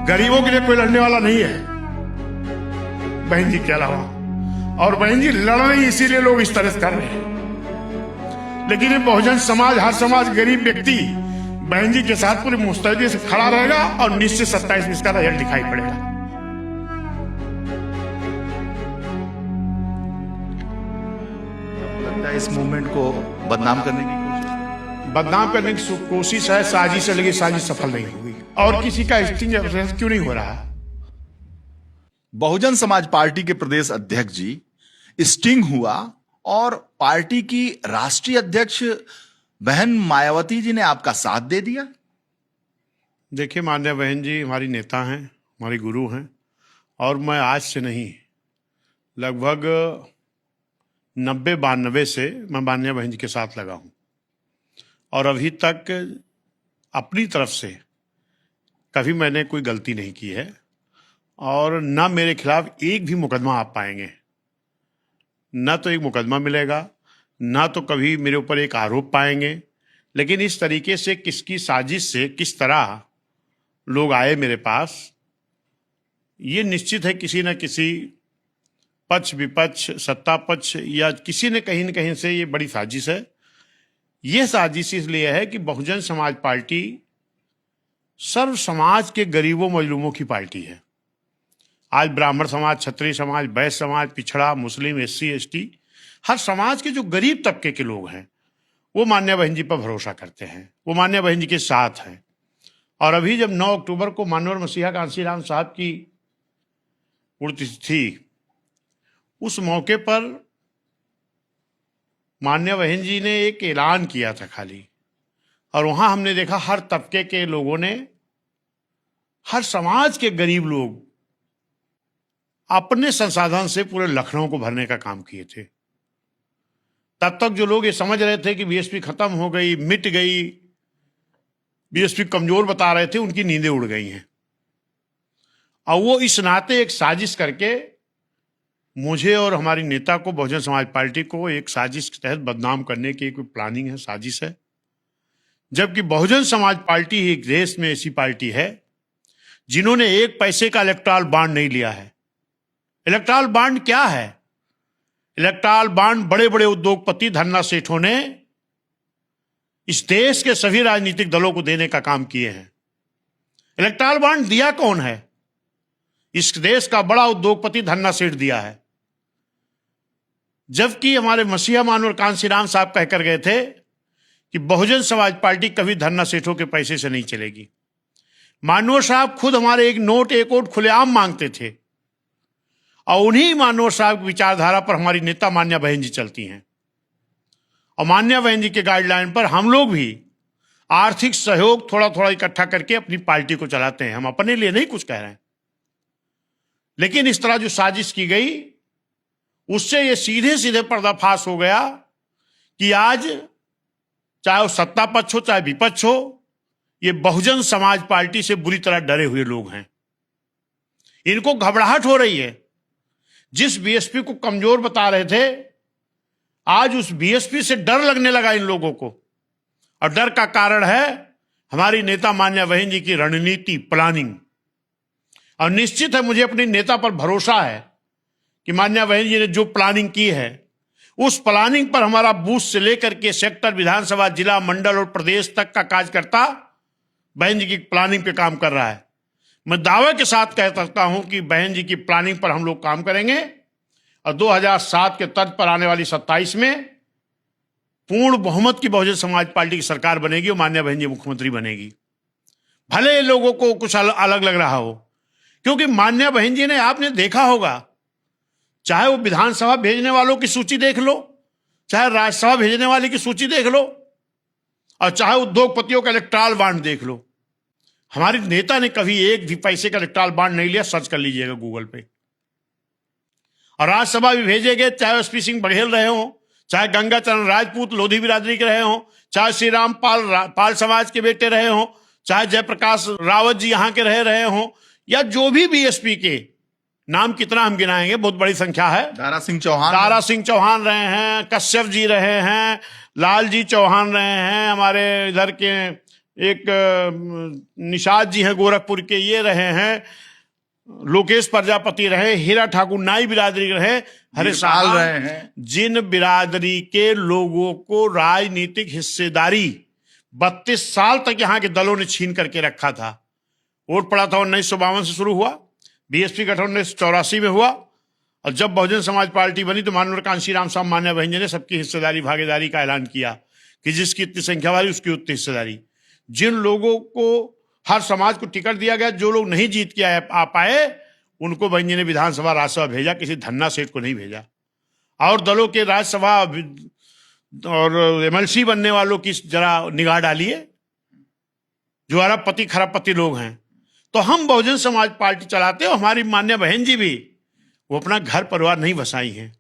गरीबों के लिए कोई लड़ने वाला नहीं है बहन जी के अलावा, और बहन जी लड़ रही इसीलिए लोग इस तरह से कर रहे हैं। लेकिन ये बहुजन समाज, हर समाज, गरीब व्यक्ति बहन जी के साथ पूरी मुस्तैदी से खड़ा रहेगा और निश्चित 27 में इसका रिजल्ट दिखाई पड़ेगा। लगता है इस मूवमेंट को बदनाम करने की कोशिश है, साजिश है, लेकिन साजिश सफल नहीं होगी। और किसी का स्टिंग क्यों नहीं हो रहा? बहुजन समाज पार्टी के प्रदेश अध्यक्ष जी, स्टिंग हुआ और पार्टी की राष्ट्रीय अध्यक्ष बहन मायावती जी ने आपका साथ दे दिया। देखिए माननीय बहन जी हमारी नेता हैं, हमारी गुरु हैं, और मैं आज से नहीं, लगभग 90-92 से मैं माननीय बहन जी के साथ लगा हूं, और अभी तक अपनी तरफ से कभी मैंने कोई गलती नहीं की है, और ना मेरे खिलाफ एक भी मुकदमा आप पाएंगे, ना तो एक मुकदमा मिलेगा, ना तो कभी मेरे ऊपर एक आरोप पाएंगे। लेकिन इस तरीके से किसकी साजिश से किस तरह लोग आए मेरे पास, ये निश्चित है किसी न किसी पक्ष विपक्ष, सत्ता पक्ष या किसी ने कहीं न कहीं से ये बड़ी साजिश है। ये साजिश इसलिए है कि बहुजन समाज पार्टी सर्व समाज के गरीबों मजलूमों की पार्टी है। आज ब्राह्मण समाज, क्षत्रिय समाज, वैश्य समाज, पिछड़ा, मुस्लिम, SC ST, हर समाज के जो गरीब तबके के लोग हैं वो माननीय बहन जी पर भरोसा करते हैं, वो माननीय बहन जी के साथ हैं। और अभी जब 9 अक्टूबर को माननीय मसीहा कांशीराम साहब की पुण्यतिथि थी, उस मौके पर माननीय बहन जी ने एक ऐलान किया था खाली, और वहां हमने देखा हर तबके के लोगों ने, हर समाज के गरीब लोग अपने संसाधन से पूरे लखनऊ को भरने का काम किए थे। तब तक जो लोग ये समझ रहे थे कि बीएसपी खत्म हो गई, मिट गई, बीएसपी कमजोर बता रहे थे, उनकी नींदें उड़ गई हैं। और वो इस नाते एक साजिश करके मुझे और हमारी नेता को, बहुजन समाज पार्टी को, एक साजिश के तहत बदनाम करने की कोई प्लानिंग है, साजिश है। जबकि बहुजन समाज पार्टी एक देश में ऐसी पार्टी है जिन्होंने एक पैसे का इलेक्टोरल बॉन्ड नहीं लिया है। इलेक्टोरल बॉन्ड क्या है? इलेक्टोरल बॉन्ड बड़े बड़े उद्योगपति, धन्ना सेठों ने इस देश के सभी राजनीतिक दलों को देने का काम किए हैं। इलेक्टोरल बॉन्ड दिया कौन है? इस देश का बड़ा उद्योगपति धन्ना सेठ दिया है। जबकि हमारे मसीहा मानवर कांशीराम साहब कहकर गए थे कि बहुजन समाज पार्टी कभी धन्ना सेठों के पैसे से नहीं चलेगी। मानवर साहब खुद हमारे एक नोट एक वोट खुलेआम मांगते थे, और उन्हीं मानवर साहब की विचारधारा पर हमारी नेता मान्या बहन जी चलती हैं, और मान्या बहन जी के गाइडलाइन पर हम लोग भी आर्थिक सहयोग थोड़ा थोड़ा इकट्ठा करके अपनी पार्टी को चलाते हैं। हम अपने लिए नहीं कुछ कह रहे हैं, लेकिन इस तरह जो साजिश की गई उससे ये सीधे सीधे पर्दाफाश हो गया कि आज चाहे वो सत्ता पक्ष हो चाहे विपक्ष हो, ये बहुजन समाज पार्टी से बुरी तरह डरे हुए लोग हैं। इनको घबराहट हो रही है। जिस बीएसपी को कमजोर बता रहे थे, आज उस बीएसपी से डर लगने लगा इन लोगों को, और डर का कारण है हमारी नेता मान्या बहन जी की रणनीति, प्लानिंग। और निश्चित है मुझे अपनी नेता पर भरोसा है कि मान्या बहन जी ने जो प्लानिंग की है, उस प्लानिंग पर हमारा बूथ से लेकर के सेक्टर, विधानसभा, जिला, मंडल और प्रदेश तक का कार्यकर्ता बहन जी की प्लानिंग पे काम कर रहा है। मैं दावे के साथ कह सकता हूं कि बहन जी की प्लानिंग पर हम लोग काम करेंगे, और 2007 के तर्ज पर आने वाली 27 में पूर्ण बहुमत की बहुजन समाज पार्टी की सरकार बनेगी और मान्या बहन जी मुख्यमंत्री बनेगी। भले लोगों को कुछ अलग लग रहा हो, क्योंकि मान्या बहन जी ने, आपने देखा होगा, चाहे वो विधानसभा भेजने वालों की सूची देख लो, चाहे राज्यसभा भेजने वाले की सूची देख लो, और चाहे उद्योगपतियों का इलेक्टोरल बॉन्ड देख लो, हमारी नेता ने कभी एक भी पैसे का इलेक्टोरल बॉन्ड नहीं लिया। सर्च कर लीजिएगा गूगल पे। और राज्यसभा भी भेजे गए, चाहे SP सिंह बघेल रहे हो, चाहे गंगाचरण राजपूत लोधी बिरादरी के रहे हो, चाहे श्री राम पाल समाज के बेटे रहे हो, चाहे जयप्रकाश रावत जी यहां के रहे हो, या जो भी BSP के नाम कितना हम गिनाएंगे, बहुत बड़ी संख्या है। दारा सिंह चौहान, दारा सिंह चौहान रहे हैं, कश्यप जी रहे हैं, लालजी चौहान रहे हैं, हमारे इधर के एक निषाद जी हैं गोरखपुर के, ये रहे हैं, लोकेश प्रजापति रहे, हीरा ठाकुर नाई बिरादरी रहे, हरे साल साहब रहे हैं। जिन बिरादरी के लोगों को राजनीतिक हिस्सेदारी 32 साल तक यहाँ के दलों ने छीन करके रखा था। वोट पड़ा था 1952 से शुरू हुआ, बीएसपी गठन 1984 में हुआ, और जब बहुजन समाज पार्टी बनी तो माननीय कांशीराम साहब मान्या बहन जी ने सबकी हिस्सेदारी भागीदारी का ऐलान किया कि जिसकी इतनी संख्या वाली उसकी उतनी हिस्सेदारी। जिन लोगों को हर समाज को टिकट दिया गया, जो लोग नहीं जीत के आ पाए, उनको बहन जी ने विधानसभा राज्यसभा भेजा, किसी धन्ना सेठ को नहीं भेजा। और दलों के राज्यसभा और एमएलसी बनने वालों की जरा निगाह डालिए, जो अरबपति खरबपति लोग हैं। तो हम बहुजन समाज पार्टी चलाते हैं, हमारी मान्य बहन जी भी वो अपना घर परिवार नहीं बसाई हैं,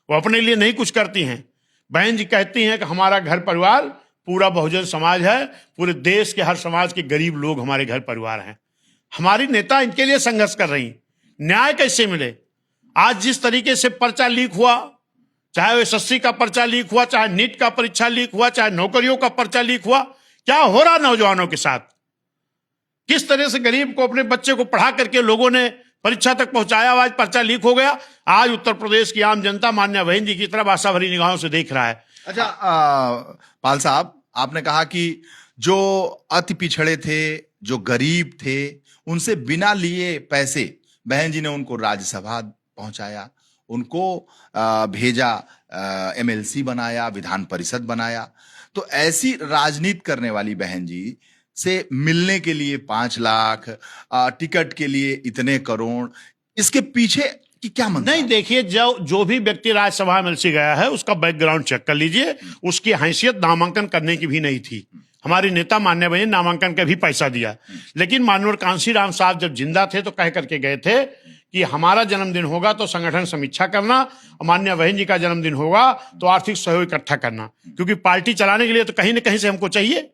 वो अपने लिए नहीं कुछ करती हैं। बहन जी कहती हैं कि हमारा घर परिवार पूरा बहुजन समाज है, पूरे देश के हर समाज के गरीब लोग हमारे घर परिवार हैं। हमारी नेता इनके लिए संघर्ष कर रही। न्याय कैसे मिले? आज जिस तरीके से पर्चा लीक हुआ, चाहे वो एसएससी का पर्चा लीक हुआ, चाहे नीट का परीक्षा लीक हुआ, चाहे नौकरियों का पर्चा लीक हुआ, क्या हो रहा नौजवानों के साथ? किस तरह से गरीब को, अपने बच्चे को पढ़ा करके लोगों ने परीक्षा तक पहुंचाया, आज पर्चा लीक हो गया। आज उत्तर प्रदेश की आम जनता मान्या बहन जी की तरफ आशा भरी निगाहों से देख रहा है। अच्छा, पाल साहब, आपने कहा कि जो अति पिछड़े थे, जो गरीब थे, उनसे बिना लिए पैसे बहन जी ने उनको राज्यसभा पहुंचाया, उनको भेजा, एमएलसी बनाया, विधान परिषद बनाया। तो ऐसी राजनीति करने वाली बहन जी से मिलने के लिए 5 लाख, टिकट के लिए इतने करोड़, इसके पीछे की क्या मंशा? नहीं, देखिए, जो भी व्यक्ति राज्यसभा में एमएलसी गया है उसका बैकग्राउंड चेक कर लीजिए। उसकी हैसियत नामांकन करने की भी नहीं थी। हमारी नेता मान्य बहन नामांकन का भी पैसा दिया, लेकिन माननीय कांशीराम साहब जब जिंदा थे तो कह करके गए थे कि हमारा जन्मदिन होगा तो संगठन समीक्षा करना, और मान्य बहन जी का जन्मदिन होगा तो आर्थिक सहयोग इकट्ठा करना, क्योंकि पार्टी चलाने के लिए तो कहीं न कहीं से हमको चाहिए।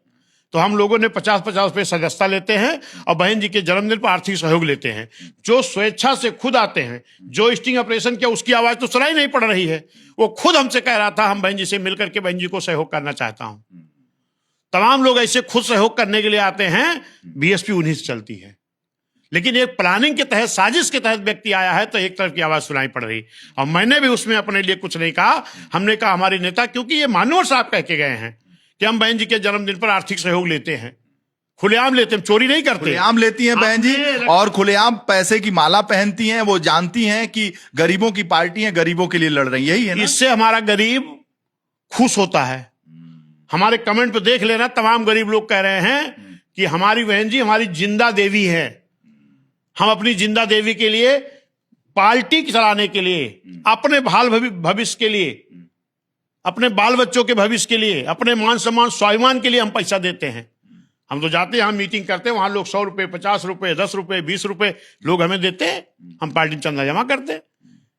तो हम लोगों ने 50-50 रुपये सदस्यता लेते हैं और बहन जी के जन्मदिन पर आर्थिक सहयोग लेते हैं। जो स्वेच्छा से खुद आते हैं, जो स्टिंग ऑपरेशन किया, उसकी आवाज तो सुनाई नहीं पड़ रही है। वो खुद हमसे कह रहा था हम बहन जी से मिलकर के बहन जी को सहयोग करना चाहता हूं। तमाम लोग ऐसे खुद सहयोग करने के लिए आते हैं, बीएसपी उन्हीं से चलती है। लेकिन एक प्लानिंग के तहत, साजिश के तहत व्यक्ति आया है तो एक तरफ की आवाज सुनाई पड़ रही। और मैंने भी उसमें अपने लिए कुछ नहीं कहा। हमने कहा हमारी नेता, क्योंकि ये माननीय साहब कह के गए हैं कि हम बहन जी के जन्मदिन पर आर्थिक सहयोग लेते हैं, खुलेआम लेते हैं, चोरी नहीं करते। खुलेआम लेती हैं बहन जी, और खुलेआम पैसे की माला पहनती हैं। वो जानती हैं कि गरीबों की पार्टी है, गरीबों के लिए लड़ रही, यही है ना? इससे हमारा गरीब खुश होता है। हमारे कमेंट पे देख लेना, तमाम गरीब लोग कह रहे हैं कि हमारी बहन जी हमारी जिंदा देवी है। हम अपनी जिंदा देवी के लिए, पार्टी चलाने के लिए, अपने भविष्य के लिए, अपने बाल बच्चों के भविष्य के लिए, अपने मान सम्मान स्वाभिमान के लिए हम पैसा देते हैं। हम तो जाते हैं, हम मीटिंग करते हैं, वहां लोग 100 रुपए, 50 रुपए, 10 रुपए, 20 रुपए लोग हमें देते हैं, हम पार्टी में चंदा जमा करते हैं।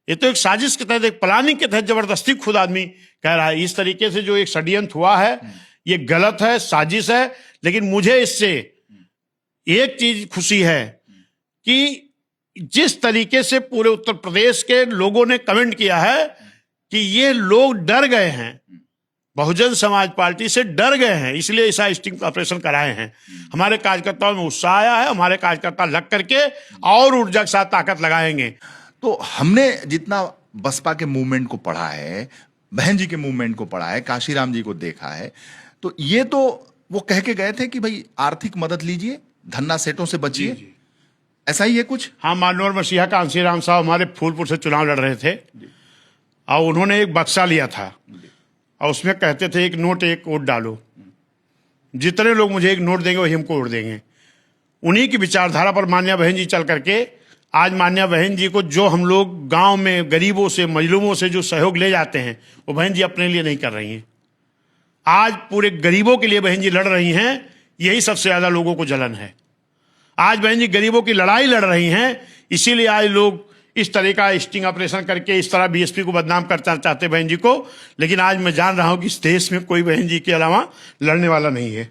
ये तो एक साजिश के तहत, एक प्लानिंग के तहत जबरदस्ती खुद आदमी कह रहा है। इस तरीके से जो एक षड्यंत्र हुआ है, ये गलत है, साजिश है। लेकिन मुझे इससे एक चीज खुशी है कि जिस तरीके से पूरे उत्तर प्रदेश के लोगों ने कमेंट किया है कि ये लोग डर गए हैं, बहुजन समाज पार्टी से डर गए हैं, इसलिए ऐसा स्टिंग ऑपरेशन कराए हैं। हमारे कार्यकर्ताओं में उत्साह आया है, हमारे कार्यकर्ता लग करके और ऊर्जा के साथ ताकत लगाएंगे। तो हमने जितना बसपा के मूवमेंट को पढ़ा है, बहन जी के मूवमेंट को पढ़ा है, काशीराम जी को देखा है, तो ये तो वो कह के गए थे कि भाई आर्थिक मदद लीजिए, धन्ना सेठों से बचिए, ऐसा ही है कुछ। हाँ, माननीय मसीहा कांशीराम साहब हमारे फूलपुर से चुनाव लड़ रहे थे और उन्होंने एक बक्सा लिया था और उसमें कहते थे एक नोट एक वोट डालो, जितने लोग मुझे एक नोट देंगे वही हमको वोट देंगे। उन्हीं की विचारधारा पर मान्या बहन जी चल करके आज मान्या बहन जी को जो हम लोग गांव में गरीबों से, मजलूमों से जो सहयोग ले जाते हैं, वो बहन जी अपने लिए नहीं कर रही हैं। आज पूरे गरीबों के लिए बहन जी लड़ रही हैं। यही सबसे ज्यादा लोगों को जलन है। आज बहन जी गरीबों की लड़ाई लड़ रही हैं, इसीलिए आज लोग इस तरह का स्टिंग ऑपरेशन करके इस तरह बीएसपी को बदनाम करना चाहते बहन जी को। लेकिन आज मैं जान रहा हूं कि इस देश में कोई बहन जी के अलावा लड़ने वाला नहीं है,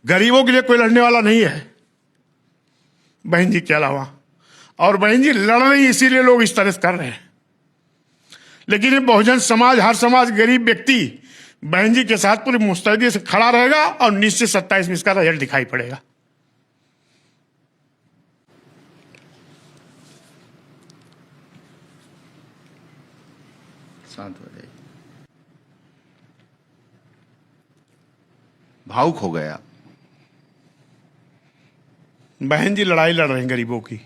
गरीबों के लिए कोई लड़ने वाला नहीं है बहन जी के अलावा। और बहन जी लड़ रही, इसीलिए लोग इस तरह से कर रहे हैं। लेकिन ये बहुजन समाज, हर समाज, गरीब व्यक्ति बहन जी के साथ पूरी मुस्तैदी से खड़ा रहेगा और निश्चित 27 में इसका रिजल्ट दिखाई पड़ेगा। शांत हो जाइए, भावुक हो गया। बहन जी लड़ाई लड़ रहे हैं गरीबों की,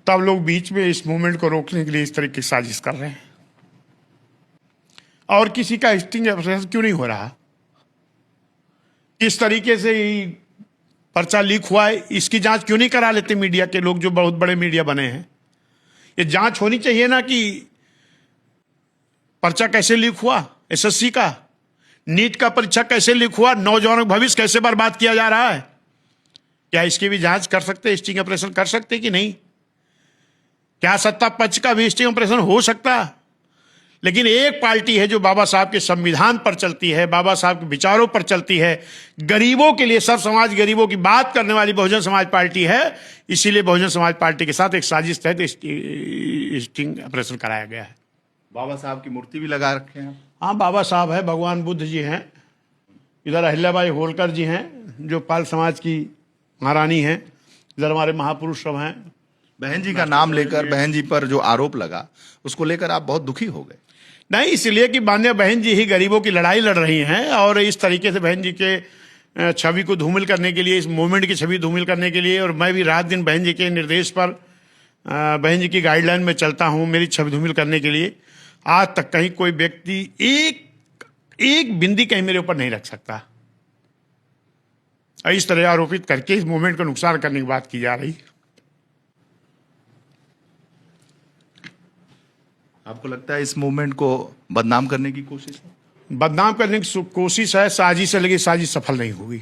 तब लोग बीच में इस मूवमेंट को रोकने के लिए इस तरह की साजिश कर रहे हैं। और किसी का स्टिंग ऑपरेशन क्यों नहीं हो रहा? किस तरीके से ही पर्चा लीक हुआ है, इसकी जांच क्यों नहीं करा लेते मीडिया के लोग, जो बहुत बड़े मीडिया बने हैं? ये जांच होनी चाहिए ना कि पर्चा कैसे लीक हुआ, एसएससी का, नीट का परीक्षा कैसे लीक हुआ, नौजवानों का भविष्य कैसे बर्बाद किया जा रहा है। क्या इसकी भी जांच कर सकते, स्टिंग ऑपरेशन कर सकते कि नहीं? क्या सत्ता पक्ष का भी स्टिंग ऑपरेशन हो सकता? लेकिन एक पार्टी है जो बाबा साहब के संविधान पर चलती है, बाबा साहब के विचारों पर चलती है, गरीबों के लिए, सब समाज गरीबों की बात करने वाली बहुजन समाज पार्टी है। इसीलिए बहुजन समाज पार्टी के साथ एक साजिश तहत स्टिंग ऑपरेशन कराया गया है। बाबा साहब की मूर्ति भी लगा रखे हैं। हाँ, बाबा साहब है, भगवान बुद्ध जी हैं, इधर अहिल्याबाई होलकर जी हैं जो पाल समाज की महारानी हैं, इधर हमारे महापुरुष सब हैं। बहन जी का नाम लेकर, बहन जी पर जो आरोप लगा उसको लेकर आप बहुत दुखी हो गए। नहीं, इसलिए कि माननीय बहन जी ही गरीबों की लड़ाई लड़ रही हैं और इस तरीके से बहन जी के छवि को धूमिल करने के लिए, इस मूवमेंट की छवि धूमिल करने के लिए, और मैं भी रात दिन बहन जी के निर्देश पर, बहन जी की गाइडलाइन में चलता हूं मेरी छवि धूमिल करने के लिए। आज तक कहीं कोई व्यक्ति एक बिंदी कहीं मेरे ऊपर नहीं रख सकता। इस तरह आरोपित करके इस मूवमेंट को नुकसान करने की बात की जा रही। आपको लगता है इस मूवमेंट को बदनाम करने की कोशिश है? बदनाम करने की कोशिश है, साजिश है, लेकिन साजिश सफल नहीं होगी।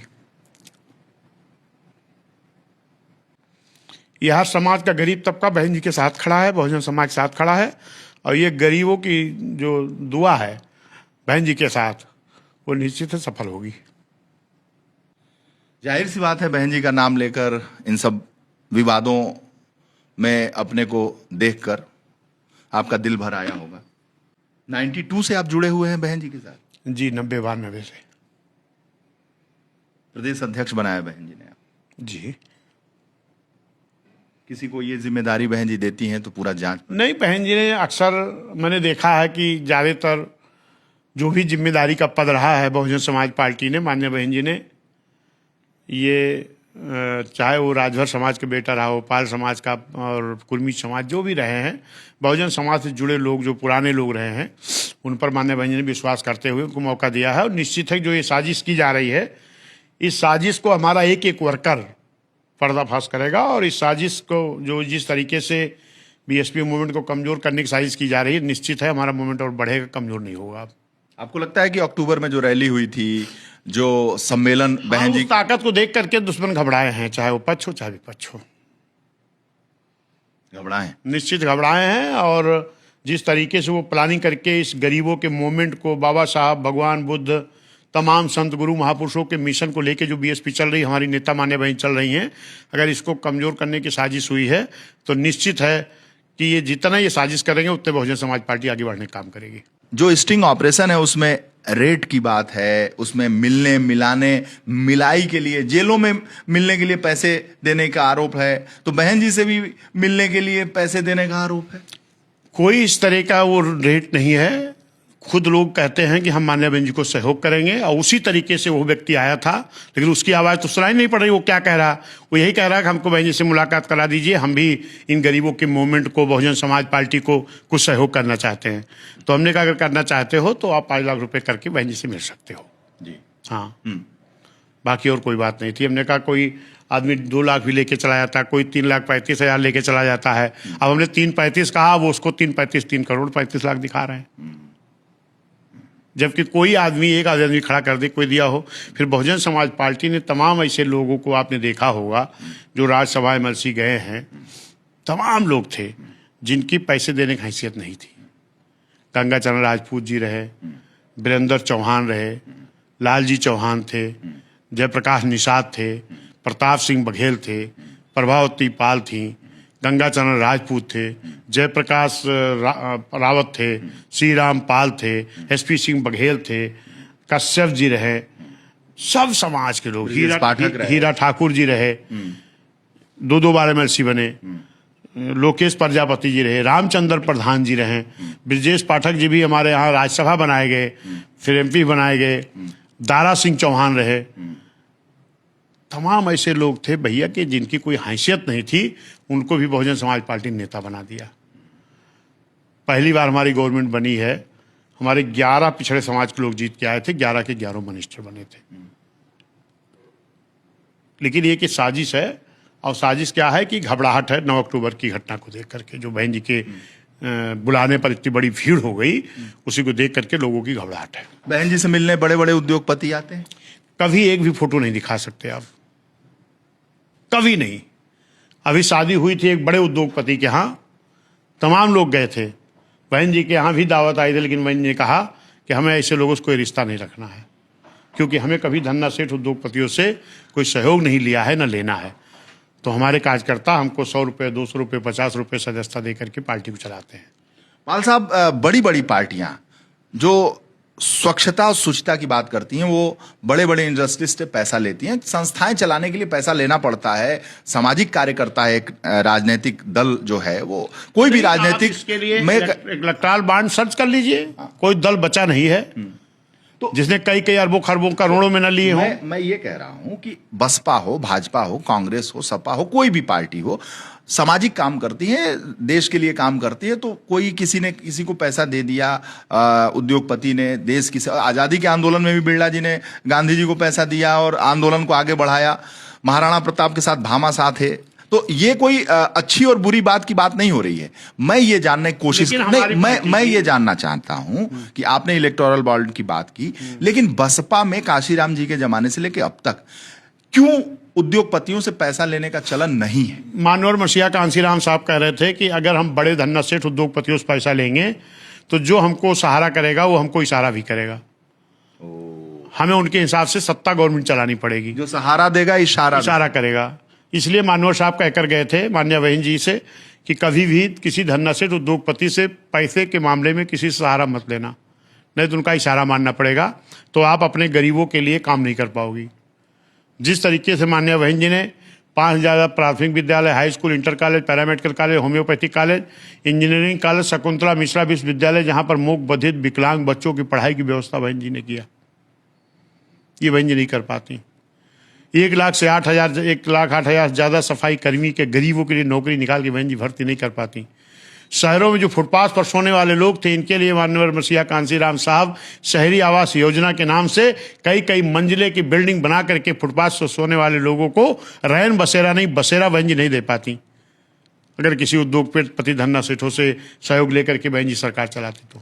यह हर समाज का गरीब तबका बहन जी के साथ खड़ा है, बहुजन समाज के साथ खड़ा है, और ये गरीबों की जो दुआ है बहन जी के साथ, वो निश्चित है सफल होगी। जाहिर सी बात है, बहन जी का नाम लेकर इन सब विवादों में अपने को देखकर आपका दिल भर आया होगा। 92 से आप जुड़े हुए हैं बहन जी के साथ? जी, 92 से प्रदेश अध्यक्ष बनाया बहन जी ने आप। जी। किसी को ये जिम्मेदारी बहन जी देती हैं तो पूरा जांच? नहीं, बहन जी ने अक्सर, मैंने देखा है कि ज़्यादातर जो भी जिम्मेदारी का पद रहा है बहुजन समाज पार्टी ने, माननीय बहन जी ने, ये चाहे वो राजभर समाज का बेटा रहा हो, पाल समाज का और कुर्मी समाज, जो भी रहे हैं, बहुजन समाज से जुड़े लोग, जो पुराने लोग रहे हैं, उन पर माननीय बहन जी ने विश्वास करते हुए उनको मौका दिया है। और निश्चित है जो ये साजिश की जा रही है, इस साजिश को हमारा एक एक वर्कर पर्दाफाश करेगा। और इस साजिश को, जो जिस तरीके से बीएसपी मूवमेंट को कमजोर करने की साजिश की जा रही है, निश्चित है हमारा मूवमेंट और बढ़ेगा, कमजोर नहीं होगा। आपको लगता है कि अक्टूबर में जो रैली हुई थी, जो सम्मेलन बहन जी, उस ताकत को देख करके दुश्मन घबराए हैं, चाहे वो पक्ष हो चाहे विपक्ष हो, घबराए? निश्चित घबराए हैं। और जिस तरीके से वो प्लानिंग करके इस गरीबों के मूवमेंट को, बाबा साहब, भगवान बुद्ध, तमाम संत गुरु महापुरुषों के मिशन को लेके जो बीएसपी चल रही, हमारी नेता मान्य बहन चल रही हैं, अगर इसको कमजोर करने की साजिश हुई है तो निश्चित है कि ये जितना ये साजिश करेंगे उतने बहुजन समाज पार्टी आगे बढ़ने का काम करेगी। जो स्टिंग ऑपरेशन है उसमें रेट की बात है, उसमें मिलने मिलाने मिलाई के लिए, जेलों में मिलने के लिए पैसे देने का आरोप है, तो बहन जी से भी मिलने के लिए पैसे देने का आरोप है? कोई इस तरह का वो रेट नहीं है। खुद लोग कहते हैं कि हम मान्य बहन जी को सहयोग करेंगे, और उसी तरीके से वो व्यक्ति आया था, लेकिन उसकी आवाज़ तो सुनाई नहीं पड़ रही। वो क्या कह रहा? वो यही कह रहा है कि हमको बहन जी से मुलाकात करा दीजिए, हम भी इन गरीबों के मूवमेंट को, बहुजन समाज पार्टी को कुछ सहयोग करना चाहते हैं। तो हमने कहा अगर करना चाहते हो तो आप 5 लाख रुपए करके बहन जी से मिल सकते हो। जी हाँ, बाकी और कोई बात नहीं थी। हमने कहा कोई आदमी 2 लाख भी लेके चला जाता है, कोई 3,35,000 लेके चला जाता है। अब हमने 3,35 कहा, वो उसको 3 करोड़ 35 लाख दिखा रहे हैं, जबकि कोई आदमी, एक आदमी खड़ा कर दे, कोई दिया हो। फिर बहुजन समाज पार्टी ने तमाम ऐसे लोगों को, आपने देखा होगा, जो राज्यसभा एमएलसी गए हैं, तमाम लोग थे जिनकी पैसे देने की हैसियत नहीं थी। गंगाचरण राजपूत जी रहे, वीरेंद्र चौहान रहे, लालजी चौहान थे, जयप्रकाश निषाद थे, प्रताप सिंह बघेल थे, प्रभावती पाल थी, गंगाचरण राजपूत थे, जयप्रकाश रावत थे, श्री राम पाल थे, एसपी सिंह बघेल थे, कश्यप जी रहे, सब समाज के लोग, हीरा ठाकुर जी रहे, 2 बार MLC बने, लोकेश प्रजापति जी रहे, रामचंद्र प्रधान जी रहे, ब्रजेश पाठक जी भी हमारे यहाँ राज्यसभा बनाए गए, फिर MP बनाए गए, दारा सिंह चौहान रहे। तमाम ऐसे लोग थे भैया कि जिनकी कोई हैसियत नहीं थी, उनको भी बहुजन समाज पार्टी ने नेता बना दिया। पहली बार हमारी गवर्नमेंट बनी है, हमारे 11 पिछड़े समाज के लोग जीत के आए थे, 11 के 11 मिनिस्टर बने थे। लेकिन ये कि साजिश है, और साजिश क्या है कि घबराहट है 9 अक्टूबर की घटना को देख करके, जो बहन जी के बुलाने पर इतनी बड़ी भीड़ हो गई, उसी को देख करके लोगों की घबराहट है। बहन जी से मिलने बड़े बड़े उद्योगपति आते हैं, कभी एक भी फोटो नहीं दिखा सकते आप, कभी नहीं। अभी शादी हुई थी एक बड़े उद्योगपति के यहाँ, तमाम लोग गए थे, बहन जी के यहाँ भी दावत आई थी, लेकिन बहन जी ने कहा कि हमें ऐसे लोगों से कोई रिश्ता नहीं रखना है, क्योंकि हमें कभी धन्ना सेठ उद्योगपतियों से कोई सहयोग नहीं लिया है, न लेना है। तो हमारे कार्यकर्ता हमको 100 रुपये, 200 रुपये, 50 रुपये सदस्यता दे करके पार्टी को चलाते हैं। पाल साहब, बड़ी बड़ी पार्टियां जो स्वच्छता और शुचिता की बात करती हैं, वो बड़े बड़े इंडस्ट्री से पैसा लेती हैं। संस्थाएं चलाने के लिए पैसा लेना पड़ता है। सामाजिक कार्यकर्ता, एक राजनीतिक दल जो है, वो कोई भी राजनीतिक, इसके लिए इलेक्टोरल बॉन्ड सर्च कर लीजिए, कोई दल बचा नहीं है तो जिसने कई अरबों खरबों करोड़ों में न लिए हो। मैं ये कह रहा हूं कि बसपा हो, भाजपा हो, कांग्रेस हो, सपा हो, कोई भी पार्टी हो, सामाजिक काम करती है, देश के लिए काम करती है। तो कोई किसी ने किसी को पैसा दे दिया, उद्योगपति ने, देश की आजादी के आंदोलन में भी बिरला जी ने गांधी जी को पैसा दिया और आंदोलन को आगे बढ़ाया। महाराणा प्रताप के साथ भामाशाह थे। तो ये कोई अच्छी और बुरी बात की बात नहीं हो रही है। मैं ये जानने की कोशिश मैं ये जानना चाहता हूं कि आपने इलेक्टोरल बॉन्ड की बात की, लेकिन बसपा में काशीराम जी के जमाने से लेकर अब तक क्यों उद्योगपतियों से पैसा लेने का चलन नहीं है? मानवर मसीहा कांसीराम साहब कह रहे थे कि अगर हम बड़े धन्ना सेठ उद्योगपतियों से पैसा लेंगे तो जो हमको सहारा करेगा वो हमको इशारा भी करेगा। हमें उनके हिसाब से सत्ता गवर्नमेंट चलानी पड़ेगी। जो सहारा देगा इशारा करेगा। इसलिए मानवर साहब कहकर गए थे माननीय बहन जी से कि कभी भी किसी धन्ना सेठ उद्योगपति से पैसे के मामले में किसी से सहारा मत लेना, नहीं तो उनका इशारा मानना पड़ेगा, तो आप अपने गरीबों के लिए काम नहीं कर पाओगी। जिस तरीके से माननीय बहन जी ने 5000 प्राथमिक विद्यालय, high school, inter college, paramedical college, homeopathic college, engineering college, Shakuntala Mishra विश्वविद्यालय, जहां पर मूक बधिर विकलांग बच्चों की पढ़ाई की व्यवस्था बहन जी ने किया, ये बहन जी नहीं कर पाती। 1 लाख से 1 लाख 8 ज्यादा सफाई कर्मी के गरीबों के लिए नौकरी निकाल के बहन जी भर्ती नहीं कर पाती। शहरों में जो फुटपाथ पर सोने वाले लोग थे, इनके लिए माननीय मसीहा कांसीराम साहब शहरी आवास योजना के नाम से कई मंजिले की बिल्डिंग बना करके फुटपाथ पर सोने वाले लोगों को रैन बसेरा नहीं, बसेरा बहन जी नहीं दे पाती। अगर किसी उद्योगपति धन्ना सेठों से सहयोग लेकर के बहन जी सरकार चलाती तो